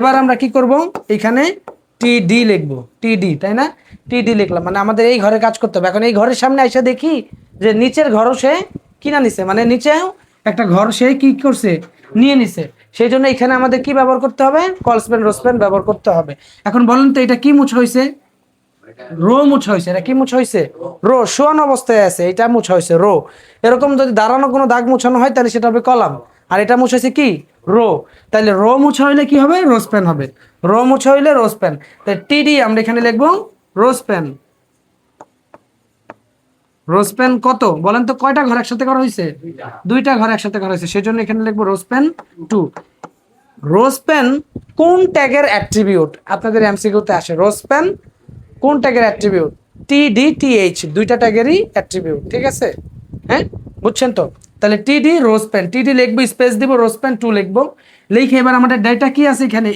এবার আমরা কি করব, এখানে টিডি লিখবো, টিডি, তাই না? টিডি লিখলাম, মানে আমাদের এই ঘরে কাজ করতে হবে। এখন এই ঘরের সামনে এসে দেখি যে নিচের ঘরও সে কিনা নিছে, মানে নিচেও একটা ঘর সে কি করছে, নিয়ে নিছে। সেই জন্য এখানে আমাদের কি ব্যবহার করতে হবে, কলস্পেন রোস্পেন ব্যবহার করতে হবে। এখন বলেন তো এটা কি মুছ হয়েছে, রো মুছা হয়েছে। এটা কি মুছা হয়েছে, রো। শোয়ানো অবস্থায় আছে, এটা মুছা হয়েছে রো। এরকম যদি দাঁড়ানো কোনো দাগ মুছানো হয় তাহলে সেটা হবে কলাম, আর এটা মুছা হয়েছে কি, রো। তাহলে রো মুছা হইলে কি হবে, রোজ পেন হবে। রো মুছা হইলে রোজ পেন। তাই টিডি আমরা এখানে লিখবো রোজ পেন। রোজ পেন কত বলেন তো, কয়টা ঘর একসাথে করা হয়েছে, দুইটা ঘর একসাথে করা হয়েছে, সেই জন্য এখানে লিখবো রোজ পেন 2। রোজ পেন কোন ট্যাগের অ্যাট্রিবিউট আপনাদের এমসিকিউতে আসে, রোজ পেন কোন ট্যাগের অ্যাট্রিবিউট, টিডি টিএইচ দুইটা ট্যাগেরই অ্যাট্রিবিউট, ঠিক আছে? হ্যাঁ, বুঝছেন তো? তাহলে টিডি রোজ পেন, টিডি লিখবো, স্পেস দিব, রোজ পেন 2 লিখবো। লিখে এবার আমাদের ডেটা কি আছে এখানে,